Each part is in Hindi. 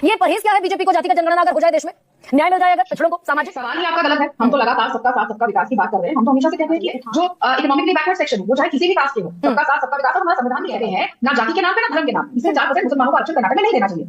ये परहेज क्या है बीजेपी को जातिगत जनगणना अगर हो जाए देश में न्याय मिल जाए अगर पिछड़ों को सामाजिक। सवाल ही आपका गलत है। हम तो लगातार सबका साथ सबका विकास की बात कर रहे हैं। हम तो हमेशा से कहते हैं कि जो इकोनॉमिकली बैकवर्ड सेक्शन वो चाहे किसी भी कास्ट के हो, सबका साथ सबका विकास। और हमारा संविधान भी कहते हैं ना जाति के नाम पे ना धर्म के नाम, इससे 4% मुसलमानों को आरक्षण कर्नाटक में नहीं देना चाहिए।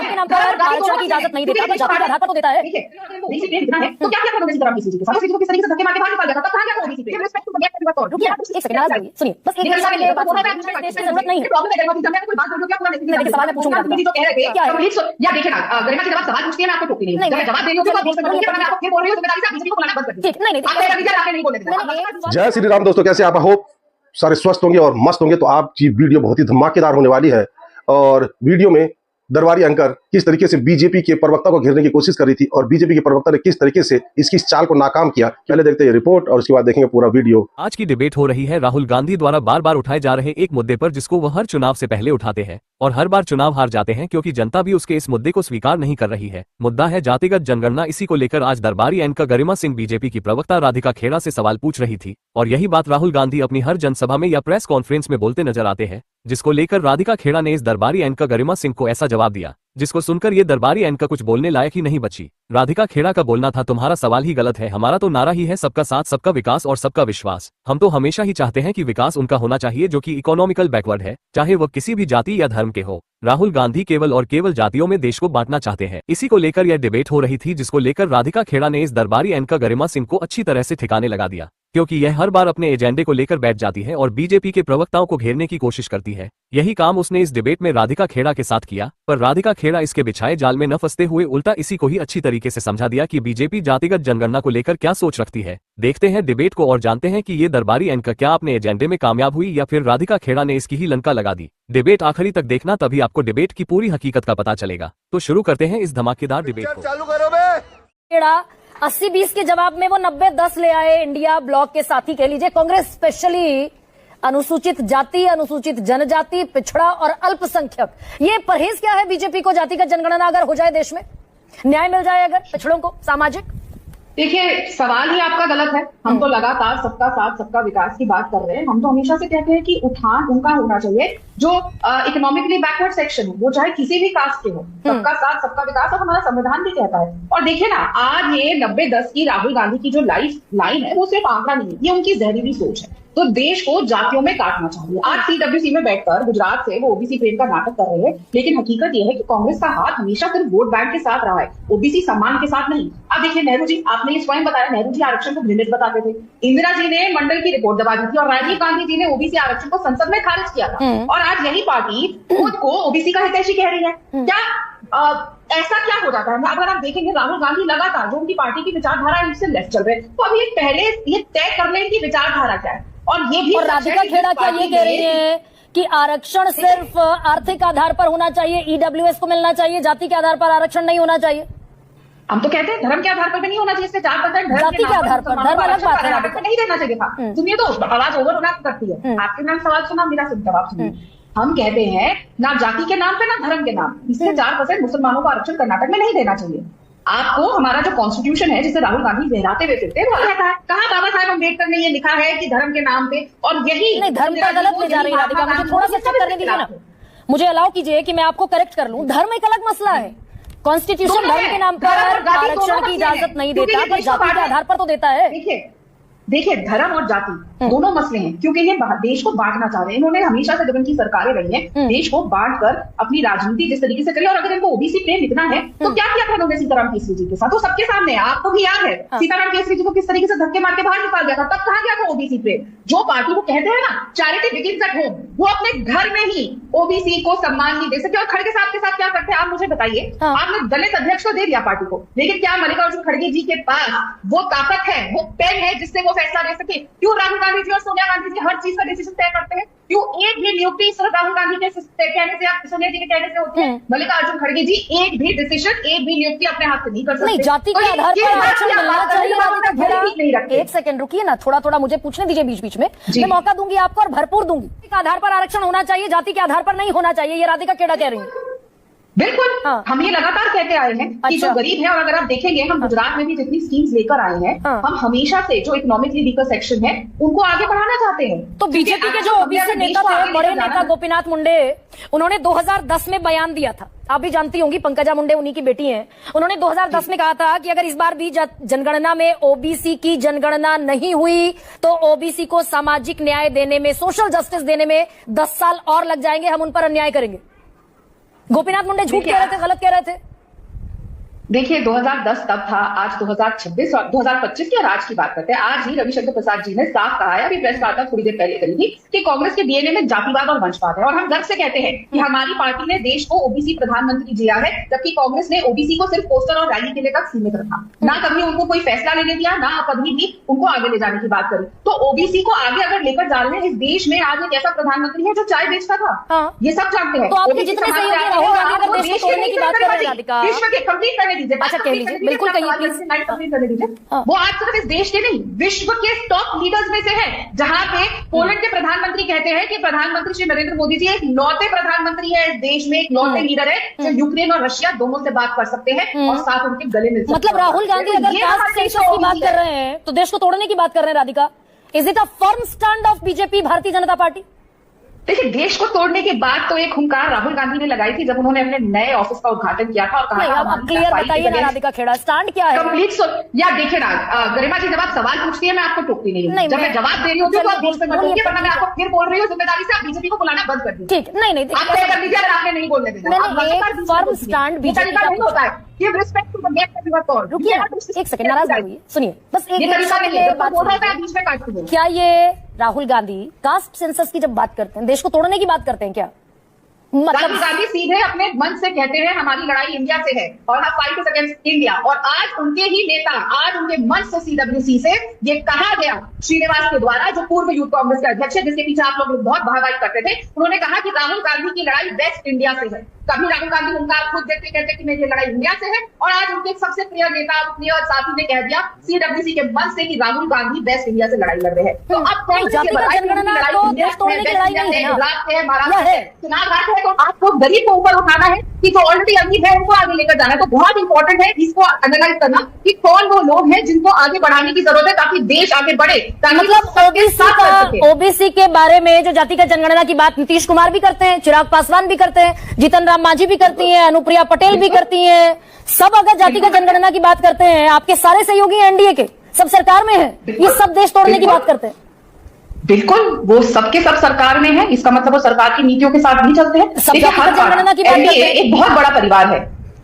के नाम पर आरक्षण की इजाजत नहीं देता, जाति के आधार पर तो देता है। ओबीसी पे इतना है तो क्या क्या करोगे सीताराम किसी के साथ? किस तरीके से धक्के मार के बाहर निकाल जाता, तब कहां गया ओबीसी पे? रिस्पेक्ट टू द गेट और रुकिए एक सेकंड आवाज आइए, सुनिए बस एक सेकंड के लिए बात देश की जरूरत नहीं है। प्रॉब्लम है गरिमा जी, कोई बात बोल रहे हो क्या? पूरा मैं सवाल पूछूंगा दीदी जो कह रहे थे या देखे ना गरिमा जी जब आप सवाल पूछती है मैं आपको टोकती नहीं, जब जवाब दे रही हूं तो आप बोल सकते हो। मैं आपको फिर बोल रही हूं जिम्मेदारी से बीजेपी को बुलाना बंद कर दीजिए। नहीं आप मेरा विचार आके नहीं बोलेंगे। जय श्री राम दोस्तों, कैसे आप? होप सारे स्वस्थ होंगे और मस्त होंगे। तो आपकी वीडियो बहुत ही धमाकेदार होने वाली है। और वीडियो में दरबारी एंकर किस तरीके से बीजेपी के प्रवक्ता को घेरने की कोशिश कर रही थी और बीजेपी के प्रवक्ता ने किस तरीके से इसकी इस चाल को नाकाम किया, पहले देखते हैं रिपोर्ट और उसके बाद देखेंगे पूरा वीडियो। आज की डिबेट हो रही है राहुल गांधी द्वारा बार बार उठाए जा रहे एक मुद्दे पर, जिसको वह हर चुनाव से पहले उठाते हैं और हर बार चुनाव हार जाते हैं क्योंकि जनता भी उसके इस मुद्दे को स्वीकार नहीं कर रही है। मुद्दा है जातिगत जनगणना। इसी को लेकर आज दरबारी एंकर गरिमा सिंह बीजेपी की प्रवक्ता राधिका खेड़ा से सवाल पूछ रही थी और यही बात राहुल गांधी अपनी हर जनसभा में या प्रेस कॉन्फ्रेंस में बोलते नजर आते हैं, जिसको लेकर राधिका खेड़ा ने इस दरबारी एंकर गरिमा सिंह को ऐसा जवाब दिया जिसको सुनकर ये दरबारी एंकर कुछ बोलने लायक ही नहीं बची। राधिका खेड़ा का बोलना था, तुम्हारा सवाल ही गलत है, हमारा तो नारा ही है सबका साथ सबका विकास और सबका विश्वास। हम तो हमेशा ही चाहते हैं कि विकास उनका होना चाहिए जो कि इकोनॉमिकल बैकवर्ड है, चाहे वह किसी भी जाति या धर्म के हो। राहुल गांधी केवल और केवल जातियों में देश को बांटना चाहते हैं। इसी को लेकर यह डिबेट हो रही थी, जिसको लेकर राधिका खेड़ा ने इस दरबारी एंकर गरिमा सिंह को अच्छी तरह से ठिकाने लगा दिया, क्योंकि यह हर बार अपने एजेंडे को लेकर बैठ जाती है और बीजेपी के प्रवक्ताओं को घेरने की कोशिश करती है। यही काम उसने इस डिबेट में राधिका खेड़ा के साथ किया, पर राधिका खेड़ा इसके बिछाए जाल में न फंसते हुए उल्टा इसी को ही अच्छी तरीके से समझा दिया कि बीजेपी जातिगत जनगणना को लेकर क्या सोच रखती है। देखते हैं डिबेट को और जानते हैं कि ये दरबारी एंकर क्या अपने एजेंडे में कामयाब हुई या फिर राधिका खेड़ा ने इसकी ही लंका लगा दी। डिबेट आखिरी तक देखना, तभी आपको डिबेट की पूरी हकीकत का पता चलेगा। तो शुरू करते हैं इस धमाकेदार डिबेट को। चालू करो बे। 80-20 के जवाब में वो 90-10 ले आए इंडिया ब्लॉक के साथी। कह लीजिए कांग्रेस स्पेशली अनुसूचित जाति, अनुसूचित जनजाति, पिछड़ा और अल्पसंख्यक, ये परहेज क्या है बीजेपी को जातिगत जनगणना अगर हो जाए देश में न्याय मिल जाए अगर पिछड़ों को सामाजिक। देखिए सवाल ही आपका गलत है। हम तो लगातार सबका साथ सबका विकास की बात कर रहे हैं। हम तो हमेशा से कहते हैं कि उठान उनका होना चाहिए जो इकोनॉमिकली बैकवर्ड सेक्शन हो, वो चाहे किसी भी कास्ट के हो, सबका साथ सबका विकास। और हमारा संविधान भी कहता है। और देखिए ना, आज ये 90-10 की राहुल गांधी की जो लाइन है वो सिर्फ आंकड़ा नहीं है, ये उनकी जहरीली सोच है। तो देश को जातियों में काटना चाहिए। आज सीडब्ल्यूसी में बैठकर गुजरात से वो ओबीसी प्रेम का नाटक कर रहे हैं, लेकिन हकीकत यह है कि कांग्रेस का हाथ हमेशा सिर्फ वोट बैंक के साथ रहा है, ओबीसी सम्मान के साथ नहीं। अब देखिए नेहरू जी, आपने ये स्वयं बताया, नेहरू जी आरक्षण को घृणित बताते थे, इंदिरा जी ने मंडल की रिपोर्ट दबा दी थी और राजीव गांधी जी ने ओबीसी आरक्षण को संसद में खारिज किया था। और आज यही पार्टी खुद को ओबीसी का हितैषी कह रही है। क्या ऐसा क्या हो जाता है? अगर आप देखेंगे राहुल गांधी लगातार जो उनकी पार्टी की विचारधारा है उससे लेफ्ट चल रहे हैं, तो अभी पहले ये तय कर लें कि विचारधारा क्या है। और ये भी राधिका खेड़ा क्या ये कह रही है कि आरक्षण सिर्फ आर्थिक आधार पर होना चाहिए, ईडब्ल्यूएस को मिलना चाहिए, जाति के आधार पर आरक्षण नहीं होना चाहिए? हम तो कहते हैं धर्म के आधार पर भी नहीं होना चाहिए, इससे 4% जाति के आधार पर, धर्म अलग बात है, नहीं देना चाहिए था। सुनिए तो आवाज ओवरलैप करती है। आपके नाम सवाल सुना, मेरा जवाब सुनिए। हम कहते हैं ना जाति के नाम पे ना धर्म के नाम, इससे 4% मुसलमानों को आरक्षण कर्नाटक में नहीं देना चाहिए। आपको हमारा जो कॉन्स्टिट्यूशन है जिसे राहुल गांधी लहराते हुए फिरते वो कहता है, कहा बाबा साहेब अम्बेडकर ने ये लिखा है कि धर्म के नाम पे, और यही नहीं धर्म का गलत ले जा रही है राधिका। मुझे थोड़ा सा चेक करने दीजिए ना, मुझे अलाउ कीजिए कि मैं आपको करेक्ट कर लूं। धर्म एक अलग मसला है, कॉन्स्टिट्यूशन धर्म के नाम पर आरक्षण की इजाजत नहीं देता, पर जाति के आधार पर तो देता है। देखिए धर्म और जाति दोनों मसले हैं, क्योंकि ये देश को बांटना चाह रहे हैं। इन्होंने हमेशा से जब इनकी सरकारें रही हैं देश को बांटकर अपनी राजनीति जिस तरीके से करी। और अगर इनको ओबीसी प्रेम इतना है तो क्या किया था इन्होंने सीताराम केसरी जी के साथ? वो सबके सामने है, आपको भी याद है सीताराम केसरी जी को किस तरीके से धक्के मार के बाहर निकाल दिया था। तब कहा गया था ओबीसी प्रेम? जो पार्टी को कहते हैं ना चैरिटी बिगिंस एट होम, वो अपने घर में ही ओबीसी को सम्मान नहीं दे सकते। और खड़गे साहब के साथ क्या करते हैं आप मुझे बताइए? आपने दलित अध्यक्ष को दे दिया पार्टी को, लेकिन क्या मल्लिकार्जुन खड़गे जी के पास वो ताकत है, वो पेन है जिससे वो फैसला ले सके? क्यों राहुल गांधी जी और सोनिया गांधी जी हर चीज का डिसीजन तय करते हैं? क्यों एक भी नियुक्ति सिर्फ राहुल गांधी के कहने से या सोनिया जी के कहने से होती है? मल्लिकार्जुन खड़गे जी एक भी डिसीजन, एक भी नियुक्ति अपने हाथ से नहीं कर सकते। नहीं, जाति के आधार पर आरक्षण मिलना चाहिए। एक सेकंड रुकिए ना, थोड़ा थोड़ा मुझे पूछने दीजिए बीच बीच में, मैं मौका दूंगी आपको और भरपूर दूंगी। आधार पर आरक्षण होना चाहिए, जाति के आधार पर नहीं होना चाहिए, ये राधिका खेड़ा कह रही है। बिल्कुल, हाँ। हम ये लगातार कहते आए हैं कि अच्छा। जो गरीब है, और अगर आप देखेंगे हम गुजरात में भी जितनी स्कीम्स लेकर आए हैं, हाँ। हम हमेशा से जो इकोनॉमिकली वीकर सेक्शन है उनको आगे बढ़ाना चाहते हैं। तो बीजेपी के जो ओबीसी नेता थे, बड़े नेता गोपीनाथ मुंडे, उन्होंने 2010 में बयान दिया था, आप भी जानती होंगी, पंकजा मुंडे उन्हीं की बेटी हैं। उन्होंने 2010 में कहा था कि अगर इस बार भी जनगणना में ओबीसी की जनगणना नहीं हुई तो ओबीसी को सामाजिक न्याय देने में, सोशल जस्टिस देने में 10 साल और लग जाएंगे, हम उन पर अन्याय करेंगे। गोपीनाथ मुंडे झूठ कह रहे थे, गलत कह रहे थे? देखिए 2010 तब था, आज 2026 और 2025 की और आज की बात करते हैं। आज ही रविशंकर प्रसाद जी ने साफ कहा है, अभी प्रेस वार्ता थोड़ी देर पहले करी थी, कि कांग्रेस के डीएनए में जातिवाद और वंशवाद है। और हम गर्व से कहते हैं कि हमारी पार्टी ने देश को ओबीसी प्रधानमंत्री दिया है, जबकि कांग्रेस ने ओबीसी को सिर्फ पोस्टर और रैली के लिए तक सीमित रखा। ना कभी उनको कोई फैसला लेने दिया, ना कभी भी उनको आगे ले जाने की बात करी। तो ओबीसी को आगे अगर लेकर जा रहे हैं, इस देश में आज एक ऐसा प्रधानमंत्री है जो चाय बेचता था, हाँ। ये सब जानते हैं। तो आपके OBC जितने समाज सहयोगी में राहुल गांधी आपको अगर देश को के तोड़ने की नहीं बात कर रहे हैं, करने राधिका। विश्व के कंप्लीट करने दीजिए। अच्छा, कह लीजिए, बिल्कुल कहिए, प्लीज। करने दीजिए। हाँ। वो आज सिर्फ इस देश के नहीं, विश्व के टॉप लीडर्स में से है, जहां पे पोलैंड के प्रधानमंत्री कहते हैं कि प्रधानमंत्री श्री नरेंद्र मोदी जी एक लौते प्रधानमंत्री है इस देश में, एक लौते लीडर है जो यूक्रेन और रशिया दोनों से बात कर सकते हैं और साथ उनके गले मिल सकते हैं। मतलब राहुल गांधी अगर कास्ट सेंसस की बात कर रहे हैं तो देश को तोड़ने की बात कर रहे हैं, Radhika. Is it a firm stand of BJP, Bharatiya Janata party? देखिए, देश को तोड़ने की बात तो एक हुंकार राहुल गांधी ने लगाई थी जब उन्होंने अपने नए ऑफिस का उद्घाटन किया था और कहा था, अब क्लियर बताइए ना राधिका खेड़ा, स्टैंड क्या है? कंप्लीट या देखिए ना गरिमा जी, जब आप सवाल पूछती है मैं आपको टोकती नहीं हूँ। जब मैं जवाब दे रही हूँ तो आप बीच में मत बोलिए, वरना मैं आपको फिर बोल रही हूँ। जिम्मेदारी से आप बीजेपी को बुलाना बंद कर दीजिए। ठीक, नहीं आप तय कर लीजिए अगर आपने नहीं बोलने देना। मैंने एक फर्म स्टैंड बीजेपी का नहीं होता है। Give respect to the guest everyone call. रुकिए ना, एक सेकंड, नाराज मत होइए, सुनिए बस एक ये तरीका नहीं है, बात बोल रहा सुनिए। है बीच में काट के बोलो। क्या ये राहुल गांधी कास्ट सेंसस की जब बात करते हैं, देश को तोड़ने की बात करते हैं क्या? राहुल मतलब गांधी सीधे अपने मन से कहते हैं हमारी लड़ाई इंडिया से है और हम फाइट अगेंस्ट इंडिया। और आज उनके ही नेता, आज उनके मन से सीडब्ल्यूसी से ये कहा गया श्रीनिवास के द्वारा, जो पूर्व यूथ कांग्रेस के अध्यक्ष है, जिसके पीछे आप लोग बहुत वाहवाही करते थे, उन्होंने कहा कि राहुल गांधी की लड़ाई वेस्ट इंडिया से है। कभी राहुल गांधी उनका खुद देखते कहते कि मेरी लड़ाई इंडिया से है, और आज उनके सबसे प्रिय नेता, प्रिय साथी ने कह दिया सीडब्ल्यूसी के मन से कि राहुल गांधी वेस्ट इंडिया से लड़ाई लड़ रहे हैं। तो अब कांग्रेस की जातिगत जनगणना तो देश तोड़ने की लड़ाई नहीं है ना, गुजरात है, महाराष्ट्र है। है, चुनाव हाथ है, तो आपको गरीब को ऊपर उठाना है कि जो ऑलरेडी अमीर है उनको आगे लेकर जाना है। तो बहुत इंपॉर्टेंट है इसको एनालाइज करना कि कौन वो लोग हैं जिनको आगे बढ़ाने की जरूरत है ताकि देश आगे बढ़े। मतलब ओबीसी के बारे में जो जातिगत जनगणना की बात नीतीश कुमार भी करते हैं, चिराग पासवान भी करते हैं, जीतन राम मांझी भी करती हैं, अनुप्रिया पटेल भी करती हैं, सब अगर जातिगत जनगणना की बात करते हैं, आपके सारे सहयोगी एनडीए के सब सरकार में है, ये सब देश तोड़ने की बात करते हैं। बिल्कुल, वो सबके सब सरकार में है, इसका मतलब वो सरकार की नीतियों के साथ भी चलते हैं। सब जातिगत जनगणना की बात करते एनडीए हैं। एक बहुत बड़ा परिवार है,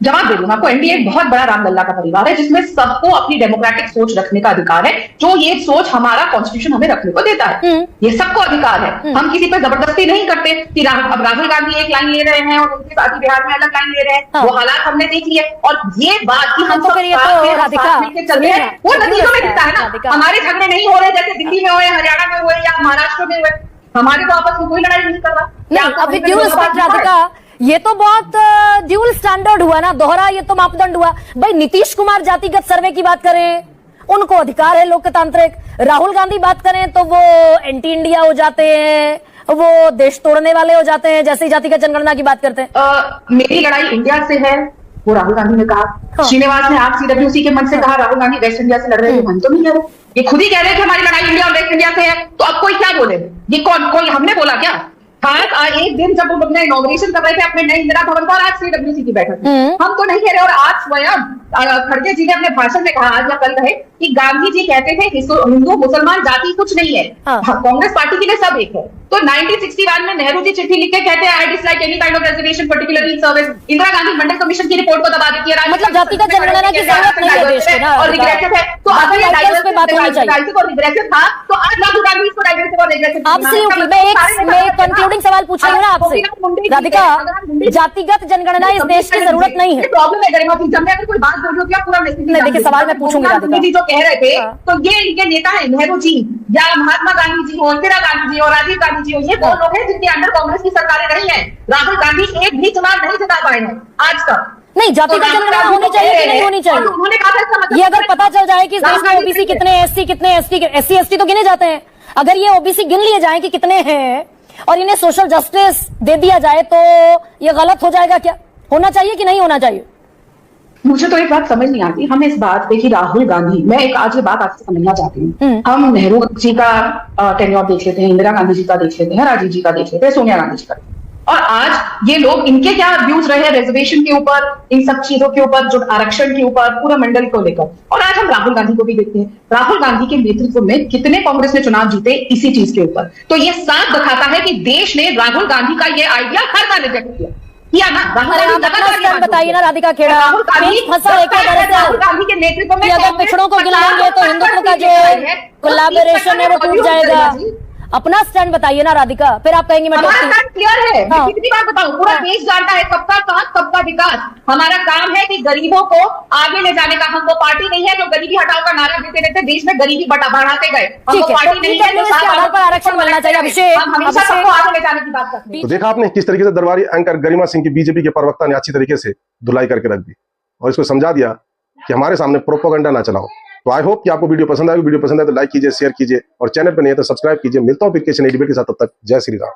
जवाब दे दूं आपको, एनडीए एक बहुत बड़ा रामलल्ला का परिवार है जिसमें सबको अपनी डेमोक्रेटिक सोच रखने का अधिकार है, जो ये सोच हमारा कॉन्स्टिट्यूशन हमें रखने को देता है। ये सबको अधिकार है, हम किसी पर जबरदस्ती नहीं करते कि अब राहुल गांधी एक लाइन ले रहे हैं और उनके साथी बिहार में अलग लाइन ले रहे हैं, हाँ। वो हालात हमने देख लिए। और ये बात कि हम तो सब फिर ये साथ तो में, हम राधिका, साथ मिलकर चल रहे हैं, वो सुनिए ना, नतीजों में दिखता है ना। राधिका। हमारे झगड़े नहीं हो रहे जैसे दिल्ली में हुए, हरियाणा में हुए या महाराष्ट्र में हुए, हमारे तो आपस में कोई लड़ाई नहीं कर रहा। नहीं, अभी ड्यूल स्टैंडर्ड, राधिका, ये तो बहुत ड्यूल स्टैंडर्ड हुआ ना, दोहरा ये तो मापदंड हुआ। भाई नीतीश कुमार जातिगत सर्वे की बात करें, उनको अधिकार है लोकतांत्रिक, राहुल गांधी बात करें तो वो एंटी इंडिया हो जाते हैं, वो देश तोड़ने वाले हो जाते हैं जैसे ही जातिगत जनगणना की बात करते हैं। मेरी लड़ाई इंडिया से है, वो राहुल गांधी ने कहा। हाँ। श्रीनिवास ने आज सीडब्ल्यूसी के मन से कहा राहुल गांधी वेस्ट इंडिया से लड़ रहे हैं, हम तो नहीं कह रहे, ये खुद ही कह रहे हैं कि हमारी लड़ाई इंडिया और वेस्ट इंडिया से है। तो अब कोई क्या बोले, ये कौन, कोई हमने बोला क्या? हाँ, एक दिन जब वो अपने इनॉग्रेशन कर रहे थे अपने नए इंदिरा भवन का, और आज सीडब्ल्यूसी की बैठक, हम तो नहीं कह रहे। और आज स्वयं खड़गे जी ने अपने भाषण में कहा, आज या कल कहे, कि गांधी जी कहते थे हिंदू मुसलमान जाति कुछ नहीं है, कांग्रेस पार्टी के लिए सब एक है। तो 1961 में नेहरू जी चिट्ठी लिख के कहते हैं I dislike any kind of reservation particularly service. Indira Gandhi Mandal commission की रिपोर्ट को दबा देती है, मतलब जातिगत जनगणना की जरूरत नहीं है देश में ना, और रिग्रेसिव है। तो अगर ये डाइवर्स पे बात होनी चाहिए। डाइवर्सिव और रिग्रेसिव था तो आज राहुल गांधी इसको डाइवर्सिव और रिग्रेसिव। एब्सोल्युटली, मैं एक कंक्लूडिंग सवाल पूछ रही हूँ ना आपसे, राधिका, जातिगत जनगणना इस देश की जरूरत नहीं है। प्रॉब्लम है गरिमा, जब मैं अगर कोई बात बोल रही हूँ क्या पूरा नहीं, देखिए सवाल मैं पूछूंगी राधिका। जी जो कह रहे थे, तो ये इनके नेता है नेहरू जी या महात्मा गांधी जी हो, इंदिरा गांधी जी और राजीव गांधी जी हो, ये वो लोग हैं जिनके अंडर कांग्रेस की सरकारें रही हैं। राहुल गांधी एक भी चुनाव नहीं जिता पाए हैं आज तक। नहीं, जातिगत जनगणना होनी चाहिए कि नहीं होनी चाहिए? उन्होंने कहा था इसका मतलब ये अगर पता चल जाए कि इस देश में ओबीसी कितने, एससी कितने, एससी एसटी तो गिने जाते हैं, अगर ये ओबीसी गिन लिए जाए कि कितने हैं और इन्हें सोशल जस्टिस दे दिया जाए तो ये गलत हो जाएगा क्या? होना चाहिए कि नहीं होना चाहिए? मुझे तो एक बात समझ नहीं आती, हम इस बात पे कि राहुल गांधी, मैं एक आज ये बात आपसे समझना चाहती हूँ। हम नेहरू जी का टेन्योर देख लेते हैं, इंदिरा गांधी जी का देख लेते हैं, राजीव जी का देख लेते हैं, सोनिया गांधी जी का, और आज ये लोग, इनके क्या व्यूज रहे हैं रिजर्वेशन के ऊपर, इन सब चीजों के ऊपर, जो आरक्षण के ऊपर, पूरा मंडल को लेकर। और आज हम राहुल गांधी को भी देखते हैं, राहुल गांधी के नेतृत्व में कितने कांग्रेस ने चुनाव जीते इसी चीज के ऊपर। तो ये साफ दिखाता है कि देश ने राहुल गांधी का ये आइडिया हर बार रिजेक्ट किया ना। राहुल अरे आप गांधी अपना लगातार ये stand बात बताइए ना राधिका खेड़ा, राहुल गांधी फंसा है क्या दरअसल? राहुल गांधी के नेतृत्व में कि अगर पिछड़ों को गिलाएंगे तो हिंदुत्व का जो कोलैबोरेशन है वो टूट जाएगा। अपना स्टैंड बताइए ना राधिका, फिर आप कहेंगे मैं हमारा टोकती स्टैंड क्लियर है। हाँ। मैं कितनी बार बताऊं, पूरा देश जानता है सबका साथ सबका विकास। हमारा काम है कि गरीबों को आगे ले जाने का। हम वो पार्टी नहीं है जो गरीबी हटाओ का नारा देते रहते देश में गरीबी बढ़ाते गए। हम ठीक वो है, पार्टी तो नहीं है जो इसके आधार पर आरक्षण मिलना चाहिए। अभिषेक, हम हमेशा सबको आगे ले जाने की बात करते हैं। तो देखा आपने किस तरीके से दरबारी एंकर गरिमा सिंह की बीजेपी के प्रवक्ता ने अच्छी तरीके से धुलाई करके रख दी और इसको समझा दिया कि हमारे सामने प्रोपेगेंडा ना चलाओ। तो आई होप कि आपको वीडियो पसंद आएगी। वीडियो पसंद आए तो लाइक कीजिए, शेयर कीजिए और चैनल पर नहीं है तो सब्सक्राइब कीजिए। मिलता हूं फिर किसी नई डिबेट के साथ, तब तक जय श्री राम।